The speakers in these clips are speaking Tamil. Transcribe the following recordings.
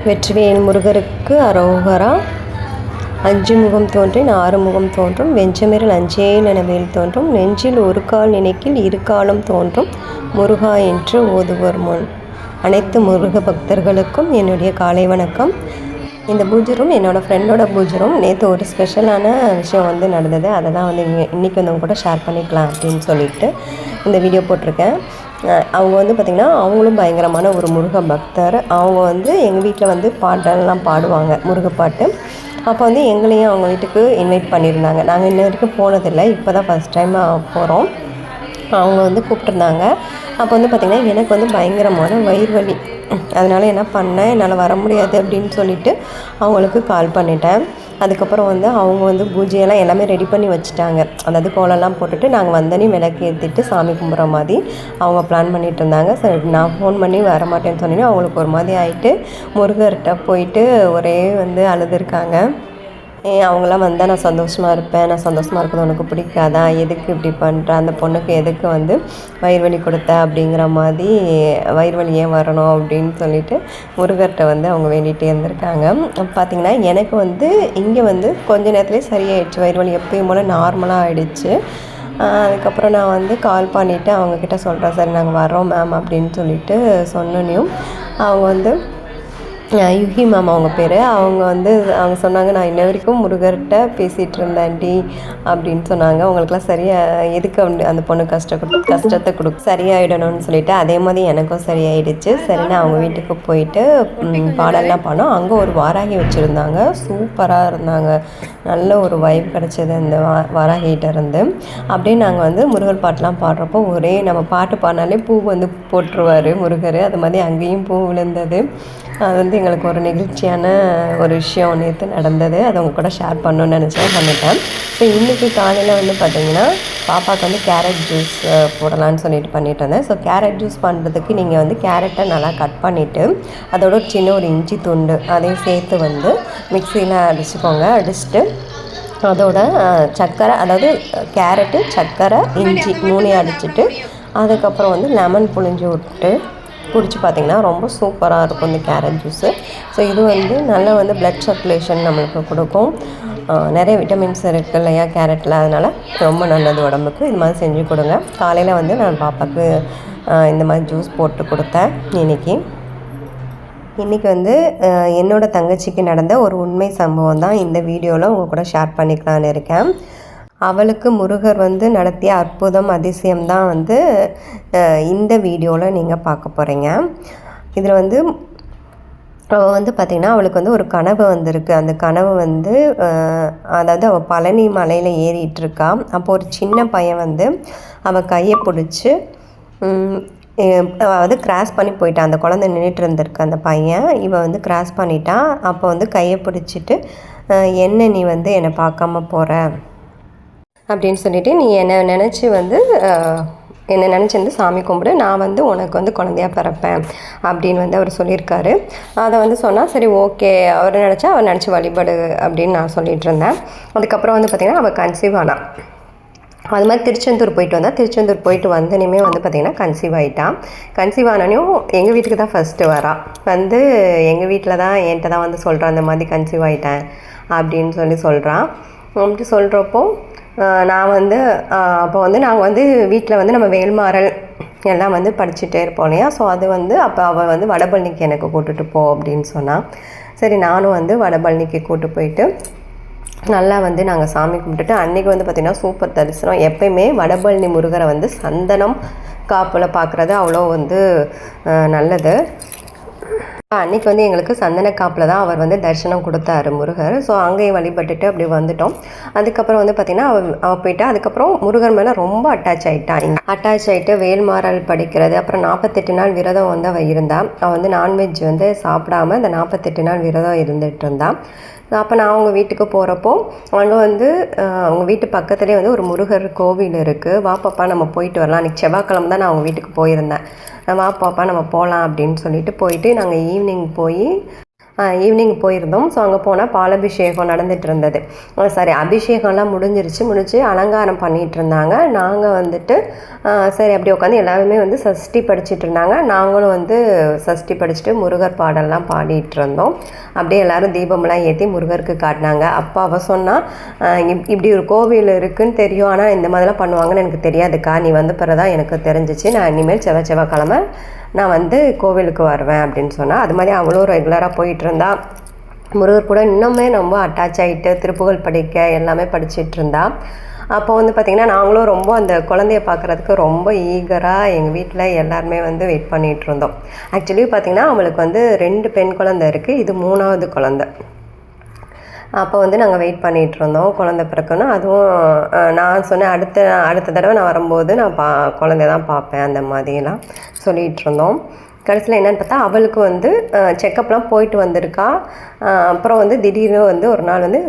வெற்றிவேல் முருகருக்கு அரோகரா. அஞ்சு முகம் தோன்றின் ஆறு முகம் தோன்றும், வெஞ்சமிரல் அஞ்சேல் என வேல் தோன்றும், நெஞ்சில் ஒரு கால் நினைக்கில் இரு காலம் தோன்றும், முருகா என்று ஓதுவர் முன். அனைத்து முருக பக்தர்களுக்கும் என்னுடைய காலை வணக்கம். இந்த பூஜை ரூம் என்னோடய ஃப்ரெண்டோட பூஜை ரூம். நேற்று ஒரு ஸ்பெஷலான விஷயம் நடந்தது. அதை தான் இன்றைக்கி அவங்க கூட ஷேர் பண்ணிக்கலாம் அப்படின்னு சொல்லிட்டு இந்த வீடியோ போட்டிருக்கேன். அவங்க பார்த்திங்கன்னா அவங்களும் பயங்கரமான ஒரு முருக பக்தர். அவங்க எங்கள் வீட்டில் பாட்டெல்லாம் பாடுவாங்க, முருகப்பாட்டு. அப்போ எங்களையும் அவங்க வீட்டுக்கு இன்வைட் பண்ணியிருந்தாங்க. நாங்கள் இன்ன வரைக்கும் போனதில்லை, இப்போ தான் ஃபஸ்ட் டைம் போகிறோம். அவங்க கூப்பிட்ருந்தாங்க. அப்போ பார்த்திங்கன்னா எனக்கு பயங்கரமான வயிறு வலி. அதனால் என்ன பண்ணேன், என்னால் வர முடியாது அப்படின்னு சொல்லிவிட்டு அவங்களுக்கு கால் பண்ணிட்டேன். அதுக்கப்புறம் அவங்க பூஜையெல்லாம் எல்லாமே ரெடி பண்ணி வச்சுட்டாங்க. அதாவது கோலம்லாம் போட்டுட்டு நாங்கள் வந்தோடனே விளக்கு ஏற்றிட்டு சாமி கும்பிட்ற மாதிரி அவங்க பிளான் பண்ணிகிட்டு இருந்தாங்க. சரி, நான் ஃபோன் பண்ணி வரமாட்டேன்னு சொன்னேன்னா அவங்களுக்கு ஒரு மாதிரி ஆகிட்டு முருகர்கிட்ட போயிட்டு ஒரே அழுதுருக்காங்க. அவங்களாம் வந்தால் நான் சந்தோஷமாக இருப்பேன், நான் சந்தோஷமாக இருக்கிறது உனக்கு பிடிக்காதா, எதுக்கு இப்படி பண்ணுற, அந்த பொண்ணுக்கு எதுக்கு வயிறு வலி கொடுத்த அப்படிங்கிற மாதிரி, வயிறு வலி ஏன் வரணும் அப்படின்னு சொல்லிட்டு முருகர்கிட்ட அவங்க வேண்டிகிட்டே இருந்திருக்காங்க. பார்த்திங்கன்னா எனக்கு இங்கே கொஞ்ச நேரத்துலேயே சரியாயிடுச்சு. வயிறு வலி எப்பயும் போல் நார்மலாக ஆகிடுச்சு. அதுக்கப்புறம் நான் கால் பண்ணிவிட்டு அவங்கக்கிட்ட சொல்கிறேன், சரி நாங்கள் வரோம் மேம் அப்படின்னு சொல்லிட்டு சொன்னோன்னையும் அவங்க யுகி மேம் அவங்க பேர். அவங்க சொன்னாங்க, நான் இன்ன வரைக்கும் முருகர்கிட்ட பேசிகிட்டு இருந்தேன்டி அப்படின்னு சொன்னாங்க. அவங்களுக்குலாம் சரியாக எதுக்கு அந்த பொண்ணு கஷ்டத்தை சரியாயிடணும்னு சொல்லிட்டு அதே மாதிரி எனக்கும் சரியாயிடுச்சு. சரின்னு அவங்க வீட்டுக்கு போயிட்டு பாடலாம் பாடோம். அங்கே ஒரு வாராகி வச்சுருந்தாங்க, சூப்பராக இருந்தாங்க. நல்ல ஒரு வைப் கிடச்சிது அந்த வாராகிட்ட இருந்து. அப்படியே நாங்கள் முருகர் பாட்டெலாம் பாடுறப்போ ஒரே நம்ம பாட்டு பாடினாலே பூ போட்டுருவார் முருகர். அது மாதிரி அங்கேயும் பூ விழுந்தது. அது எங்களுக்கு ஒரு நெகிழ்ச்சியான ஒரு விஷயம் நேற்று நடந்தது. அதை அவங்க கூட ஷேர் பண்ணணுன்னு நினச்சேன், பண்ணிட்டேன். ஸோ இன்றைக்கி காலையில் பார்த்திங்கன்னா பாப்பாவுக்கு கேரட் ஜூஸ் போடலான்னு சொல்லிட்டு பண்ணிட்டு இருந்தேன். ஸோ கேரட் ஜூஸ் பண்ணுறதுக்கு நீங்கள் கேரட்டை நல்லா கட் பண்ணிவிட்டு அதோட ஒரு சின்ன ஒரு இஞ்சி துண்டு அதையும் சேர்த்து மிக்சியில் அடிச்சுக்கோங்க. அடிச்சுட்டு அதோட சர்க்கரை, அதாவது கேரட்டு, சர்க்கரை, இஞ்சி மூணையும் அடிச்சுட்டு அதுக்கப்புறம் லெமன் புழிஞ்சு விட்டு குடிச்சு பார்த்திங்கன்னா ரொம்ப சூப்பராக இருக்கும் இந்த கேரட் ஜூஸு. ஸோ இது நல்லா ப்ளட் சர்க்குலேஷன் நம்மளுக்கு கொடுக்கும். நிறைய விட்டமின்ஸ் இருக்குது இல்லையா கேரட்டில், அதனால் ரொம்ப நல்லது உடம்புக்கு. இது மாதிரி செஞ்சு கொடுங்க. காலையில் நான் பாப்பாவுக்கு இந்த மாதிரி ஜூஸ் போட்டு கொடுத்தேன். இன்றைக்கி என்னோடய தங்கச்சிக்கு நடந்த ஒரு உண்மை சம்பவம் தான் இந்த வீடியோவில் உங்கள் கூட ஷேர் பண்ணிக்கலான்னு இருக்கேன். அவளுக்கு முருகர் நடத்திய அற்புதம், அதிசயம் தான் இந்த வீடியோவில் நீங்கள் பார்க்க போகிறீங்க. இதில் அவள் பார்த்திங்கன்னா அவளுக்கு ஒரு கனவு வந்திருக்கு. அந்த கனவு அதாவது அவள் பழனி மலையில் ஏறிட்டுருக்கா. அப்போ ஒரு சின்ன பையன் அவள் கையை பிடிச்சி அதாவது கிராஸ் பண்ணி போயிட்டான். அந்த குழந்தை நின்றுட்டு இருந்திருக்கு அந்த பையன். இவன் கிராஸ் பண்ணிட்டான். அப்போ கையை பிடிச்சிட்டு என்ன நீ என்னை பார்க்காம போகிற அப்படின்னு சொல்லிவிட்டு, நீ என்னை நினச்சி என்னை நினச்சி சாமி கும்பிடு, நான் உனக்கு குழந்தையாக பிறப்பேன் அப்படின்னு அவர் சொல்லியிருக்காரு. அதை சொன்னால் சரி ஓகே, அவர் நினச்சா அவர் நினச்சி வழிபடு அப்படின்னு நான் சொல்லிகிட்டு இருந்தேன். அதுக்கப்புறம் பார்த்திங்கன்னா அவள் கன்சீவ் ஆனான். அது மாதிரி திருச்செந்தூர் போயிட்டு வந்தால், திருச்செந்தூர் போயிட்டு வந்தனையுமே பார்த்திங்கன்னா கன்சீவ் ஆகிட்டான். கன்சீவ் ஆனனையும் எங்கள் வீட்டுக்கு தான் ஃபஸ்ட்டு வரா. எங்கள் வீட்டில் தான் என்கிட்ட தான் சொல்கிறான், அந்த மாதிரி கன்சீவ் ஆகிட்டேன் அப்படின்னு சொல்கிறான். அப்படி சொல்கிறப்போ நான் அப்போ நாங்கள் வீட்டில் நம்ம வேல்மாறல் எல்லாம் படிச்சுட்டே இருப்போம் இல்லையா. ஸோ அது அப்போ அவள் வடபழனிக்கு எனக்கு கூப்பிட்டுட்டு போ அப்படின்னு சொன்னான். சரி, நானும் வடபழனிக்கு கூப்பிட்டு போயிட்டு நல்லா நாங்கள் சாமி கும்பிட்டுட்டு அன்றைக்கி பார்த்திங்கன்னா சூப்பர் தரிசனம். எப்பயுமே வடபழனி முருகரை சந்தனம் காப்பில் பார்க்குறது அவ்வளோ நல்லது. அன்றைக்கி எங்களுக்கு சந்தன காப்பில் தான் அவர் தரிசனம் கொடுத்தாரு முருகர். ஸோ அங்கேயும் வழிபட்டுட்டு அப்படி வந்துட்டோம். அதுக்கப்புறம் பார்த்திங்கன்னா அவள் போயிட்டா. அதுக்கப்புறம் முருகர் மேலே ரொம்ப அட்டாச் ஆகிட்டு வேல்மாறல் படிக்கிறது, அப்புறம் 48 நாள் விரதம் அவள் இருந்தாள். அவள் நான்வெஜ் சாப்பிடாமல் அந்த 48 நாள் விரதம் இருந்துகிட்டு இருந்தாள். அப்போ நான் அவங்க வீட்டுக்கு போகிறப்போ அங்கே அவங்க வீட்டு பக்கத்துலேயே ஒரு முருகர் கோவில் இருக்குது. வா பாப்பா நம்ம போயிட்டு வரலாம். அன்றைக்கி செவ்வாய்க்கிழமை தான் நான் அவங்க வீட்டுக்கு போயிருந்தேன். வா பாப்பா நம்ம போகலாம் அப்படின்னு சொல்லிட்டு போயிட்டு நாங்கள் ஈவினிங் போய் ஈவினிங் போயிருந்தோம். ஸோ அங்கே போனால் பாலாபிஷேகம் நடந்துகிட்டு இருந்தது. சாரி, அபிஷேகம்லாம் முடிஞ்சு அலங்காரம் பண்ணிகிட்டு இருந்தாங்க. நாங்கள் வந்துட்டு சரி அப்படி உட்காந்து எல்லாருமே வந்து சஷ்டி படிச்சுட்டு இருந்தாங்க. நாங்களும் வந்து சஷ்டி படிச்சுட்டு முருகர் பாடல்லாம் பாடிட்டு இருந்தோம். அப்படியே எல்லோரும் தீபம்லாம் ஏற்றி முருகருக்கு காட்டினாங்க. அப்போ அவள் சொன்னால் இப்படி ஒரு கோவில் இருக்குதுன்னு தெரியும், ஆனால் இந்த மாதிரிலாம் பண்ணுவாங்கன்னு எனக்கு தெரியாதுக்கா, நீ வந்து பிறதான் எனக்கு தெரிஞ்சிச்சு, நான் இனிமேல் செவ்வாய்க்கிழமை நான் வந்து கோவிலுக்கு வருவேன் அப்படின்னு சொன்னால். அது மாதிரி அவ்வளோ ரெகுலராக போயிட்டு இருந்தா. முருகர் கூட இன்னுமே ரொம்ப அட்டாச் ஆகிட்டு திருப்புகழ் படிக்க எல்லாமே படிச்சுட்டு இருந்தா. அப்போ வந்து பார்த்திங்கன்னா நாங்களும் ரொம்ப அந்த குழந்தைய பார்க்குறதுக்கு ரொம்ப ஈகராக எங்கள் வீட்டில் எல்லாருமே வந்து வெயிட் பண்ணிகிட்டு இருந்தோம். ஆக்சுவலி பார்த்திங்கன்னா அவளுக்கு வந்து 2 பெண் குழந்தை இருக்குது, இது 3ஆவது குழந்தை. அப்போ வந்து நாங்கள் வெயிட் பண்ணிகிட்ருந்தோம் குழந்தை பிறக்கணும். அதுவும் நான் சொன்னேன் அடுத்த தடவை நான் வரும்போது நான் குழந்தைய தான் பார்ப்பேன் அந்த மாதிரிலாம் சொல்லிகிட்டு இருந்தோம். கடைசியில் என்னென்னு பார்த்தா அவளுக்கு வந்து செக்கப்லாம் போயிட்டு வந்திருக்கா. அப்புறம் வந்து திடீர்னு வந்து ஒரு நாள் வந்து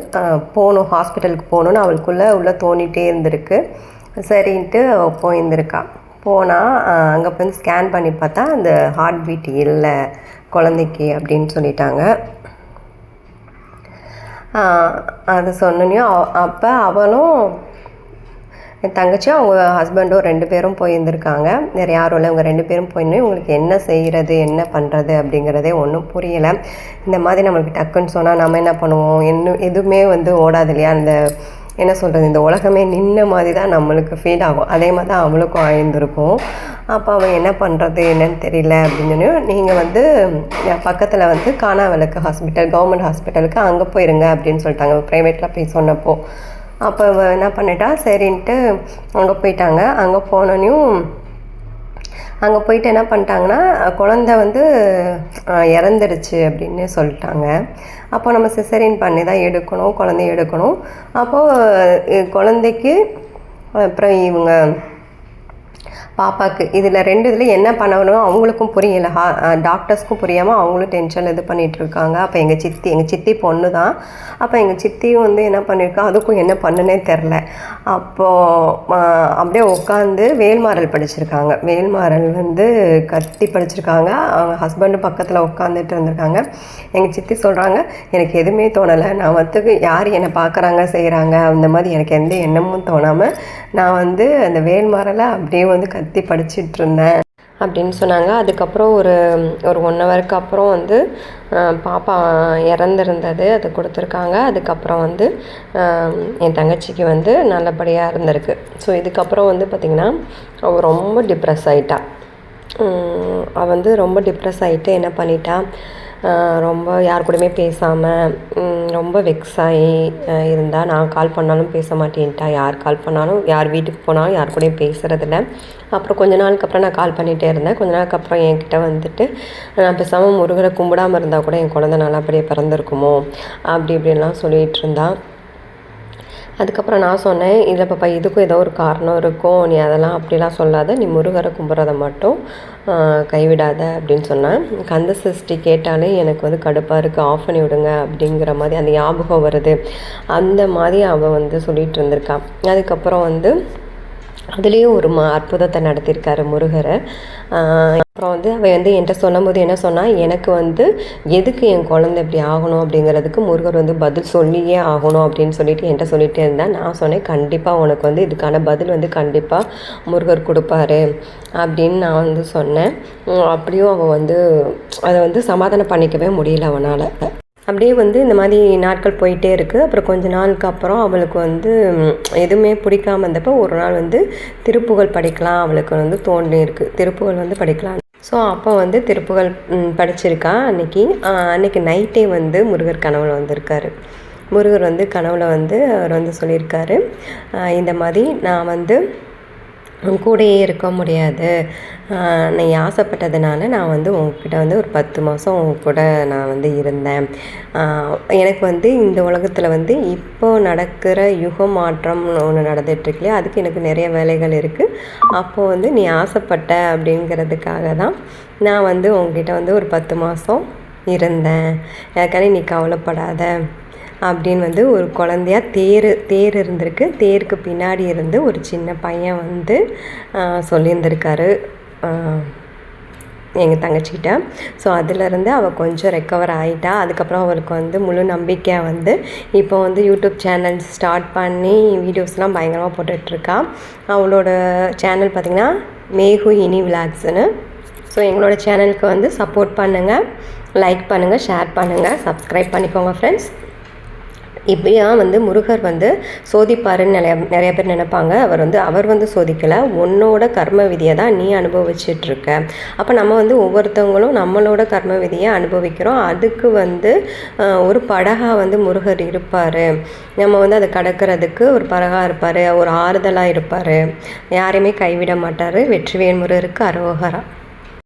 போகணும், ஹாஸ்பிட்டலுக்கு போகணுன்னு அவளுக்குள்ளே தோணிகிட்டே இருந்திருக்கு. சரின்ட்டு போயிருந்திருக்கா. போனால் அங்கே வந்து ஸ்கேன் பண்ணி பார்த்தா அந்த ஹார்ட் பீட் இல்லை குழந்தைக்கு அப்படின்னு சொல்லிட்டாங்க. அது சொன்னோன்னையும் அப்போ அவளும் என் தங்கச்சியும் அவங்க ஹஸ்பண்டும் 2 பேரும் போயிருந்திருக்காங்க. வேறு யாரும் இல்லை, அவங்க 2 பேரும் போயின்னு உங்களுக்கு என்ன செய்கிறது என்ன பண்ணுறது அப்படிங்கிறதே ஒன்றும் புரியலை. இந்த மாதிரி நம்மளுக்கு டக்குன்னு சொன்னால் நம்ம என்ன பண்ணுவோம், எதுவுமே வந்து ஓடாது இல்லையா, அந்த என்ன சொல்கிறது, இந்த உலகமே நின்ன மாதிரி தான் நம்மளுக்கு ஃபீல் ஆகும். அதே மாதிரி தான் அவளுக்கும் ஆயிருந்திருக்கும். அப்போ அவன் என்ன பண்ணுறது என்னன்னு தெரியல அப்படின்னு சொல்லி நீங்கள் வந்து பக்கத்தில் வந்து காணாவிளக்கு ஹாஸ்பிட்டல், கவர்மெண்ட் ஹாஸ்பிட்டலுக்கு அங்கே போயிருங்க அப்படின்னு சொல்லிட்டாங்க. ப்ரைவேட்டில் போய் சொன்னப்போ அப்போ என்ன பண்ணிட்டா சரின்ட்டு அங்கே போயிட்டாங்க. அங்கே போனோன்னையும் அங்கே போயிட்டு என்ன பண்ணிட்டாங்கன்னா குழந்தை வந்து இறந்துடுச்சு அப்படின்னு சொல்லிட்டாங்க. அப்போ நம்ம சிசேரியன் பண்ணி தான் எடுக்கணும், குழந்தைய எடுக்கணும். அப்போது குழந்தைக்கு அப்புறம் இவங்க பாப்பாவுக்கு இதில் 2 இதில் என்ன பண்ணணும் அவங்களுக்கும் புரியலை, டாக்டர்ஸ்க்கும் புரியாமல் அவங்களும் டென்ஷன் இது பண்ணிகிட்ருக்காங்க. அப்போ எங்கள் சித்தி பொண்ணு தான். அப்போ எங்கள் சித்தியும் வந்து என்ன பண்ணியிருக்கா, அதுக்கும் என்ன பண்ணுனே தெரில. அப்போது அப்படியே உட்காந்து வேல்மாறல் படிச்சிருக்காங்க. வேல்மாறல் வந்து கத்தி படிச்சிருக்காங்க. அவங்க ஹஸ்பண்டும் பக்கத்தில் உட்காந்துட்டு இருந்திருக்காங்க. எங்கள் சித்தி சொல்கிறாங்க, எனக்கு எதுவுமே தோணலை, நான் வந்து யார் என்னை பார்க்குறாங்க செய்கிறாங்க அந்த மாதிரி எனக்கு எந்த எண்ணமும் தோணாமல் நான் வந்து அந்த வேல்மாறலை அப்படியே வந்து கத்தி படிச்சுட்டு இருந்தேன் அப்படின்னு சொன்னாங்க. அதுக்கப்புறம் ஒரு 1 ஹவருக்கு அப்புறம் வந்து பாப்பா இறந்துருந்தது, அது கொடுத்துருக்காங்க. அதுக்கப்புறம் வந்து என் தங்கச்சிக்கு வந்து நல்லபடியாக இருந்திருக்கு. ஸோ இதுக்கப்புறம் வந்து பார்த்திங்கன்னா அவள் ரொம்ப டிப்ரெஸ் ஆகிட்டா. அவள் வந்து ரொம்ப டிப்ரெஸ் ஆகிட்டு என்ன பண்ணிட்டா, ரொம்ப யார் கூடயுமே பேசாமல் ரொம்ப வெக்ஸ் ஆகி இருந்தால். நான் கால் பண்ணாலும் பேச மாட்டேன்ட்டா, யார் கால் பண்ணாலும் யார் வீட்டுக்கு போனாலும் யார் கூடயும் பேசுகிறதில்ல. அப்புறம் கொஞ்ச நாளுக்கு அப்புறம் நான் கால் பண்ணிகிட்டே இருந்தேன். கொஞ்ச நாளுக்கு அப்புறம் என்கிட்ட வந்துட்டு நான் பேசாமல் முருகரை கும்பிடாமல் இருந்தால் கூட என் குழந்தை நல்லபடியாக பிறந்திருக்குமோ அப்படி இப்படின்லாம் சொல்லிகிட்டு இருந்தான். அதுக்கப்புறம் நான் சொன்னேன், இல்லை பாப்பா இதுக்கும் ஏதோ ஒரு காரணம் இருக்கும், நீ அதெல்லாம் அப்படிலாம் சொல்லாத, நீ முருகரை கும்பிட்றத மட்டும் கைவிடாத அப்படின்னு சொன்னேன். கந்த சஷ்டி கேட்டாலே எனக்கு வந்து கடுப்பாக இருக்குது, ஆஃப் பண்ணி விடுங்க அப்படிங்கிற மாதிரி அந்த ஞாபகம் வருது, அந்த மாதிரி அவள் வந்து சொல்லிகிட்டு இருந்திருக்கா. அதுக்கப்புறம் வந்து அதுலேயும் ஒரு அற்புதத்தை நடத்தியிருக்காரு முருகரை. அப்புறம் வந்து அவள் வந்து என்கிட்ட சொல்லும்போது என்ன சொன்னால், எனக்கு வந்து எதுக்கு என் குழந்தை இப்படி ஆகணும் அப்படிங்கிறதுக்கு முருகர் வந்து பதில் சொல்லியே ஆகணும் அப்படின்னு சொல்லிட்டு என்கிட்ட சொல்லிகிட்டே இருந்தேன். நான் சொன்னேன், கண்டிப்பாக உனக்கு வந்து இதுக்கான பதில் வந்து கண்டிப்பாக முருகர் கொடுப்பாரு அப்படின்னு நான் வந்து சொன்னேன். அப்படியும் அவள் வந்து அதை வந்து சமாதானம் பண்ணிக்கவே முடியல அவனால். அப்படியே வந்து இந்த மாதிரி நாட்கள் போயிட்டே இருக்குது. அப்புறம் கொஞ்ச நாளுக்கு அப்புறம் அவளுக்கு வந்து எதுவுமே பிடிக்காமல் இருந்தப்போ ஒரு நாள் வந்து திருப்புகழ் படிக்கலாம் அவளுக்கு வந்து தோன்றியிருக்கு, திருப்புகழ் வந்து படிக்கலாம். ஸோ அப்போ வந்து திருப்புகழ் படிச்சிருக்கா. அன்றைக்கி நைட்டே வந்து முருகர் கனவுல வந்திருக்காரு. முருகர் வந்து கனவுல வந்து அவர் வந்து சொல்லியிருக்காரு, இந்த மாதிரி நான் வந்து கூடயே இருக்க முடியாது, நீ ஆசைப்பட்டதுனால நான் வந்து உங்ககிட்ட வந்து ஒரு 10 மாதம் உங்க கூட நான் வந்து இருந்தேன். எனக்கு வந்து இந்த உலகத்தில் வந்து இப்போ நடக்கிற யுக மாற்றம்னு ஒன்று நடந்துகிட்ருக்கு இல்லையா, அதுக்கு எனக்கு நிறைய வேலைகள் இருக்குது. அப்போது வந்து நீ ஆசைப்பட்ட அப்படிங்கிறதுக்காக தான் நான் வந்து உங்ககிட்ட வந்து ஒரு 10 மாதம் இருந்தேன், எனக்கான நீ கவலைப்படாத அப்படின்னு வந்து ஒரு குழந்தையா தேர் இருந்திருக்கு. தேருக்கு பின்னாடி இருந்து ஒரு சின்ன பையன் வந்து சொல்லியிருந்திருக்காரு. எங்கள் தங்கச்சிக்கிட்ட. ஸோ அதிலேருந்து அவள் கொஞ்சம் ரெக்கவர் ஆகிட்டா. அதுக்கப்புறம் அவளுக்கு வந்து முழு நம்பிக்கையாக வந்து இப்போ வந்து யூடியூப் சேனல் ஸ்டார்ட் பண்ணி வீடியோஸ்லாம் பயங்கரமாக போட்டுட்ருக்கா. அவளோட சேனல் பார்த்திங்கன்னா மேகு இனி விலாக்ஸ்னு. ஸோ எங்களோட சேனலுக்கு வந்து சப்போர்ட் பண்ணுங்கள், லைக் பண்ணுங்கள், ஷேர் பண்ணுங்கள், சப்ஸ்கிரைப் பண்ணிக்கோங்க ஃப்ரெண்ட்ஸ். இப்படியா வந்து முருகர் வந்து சோதிப்பாருன்னு நிறைய பேர் நினைப்பாங்க. அவர் வந்து சோதிக்கலை, உன்னோட கர்ம விதியை தான் நீ அனுபவிச்சிட்ருக்க. அப்போ நம்ம வந்து ஒவ்வொருத்தவங்களும் நம்மளோட கர்ம விதியை அனுபவிக்கிறோம். அதுக்கு வந்து ஒரு படகா வந்து முருகர் இருப்பார். நம்ம வந்து அதை கடக்கிறதுக்கு ஒரு படகா இருப்பார், ஒரு ஆறுதலாக இருப்பார், யாரையுமே கைவிட மாட்டார். வெற்றிவேல் முருகருக்கு அரோகரா.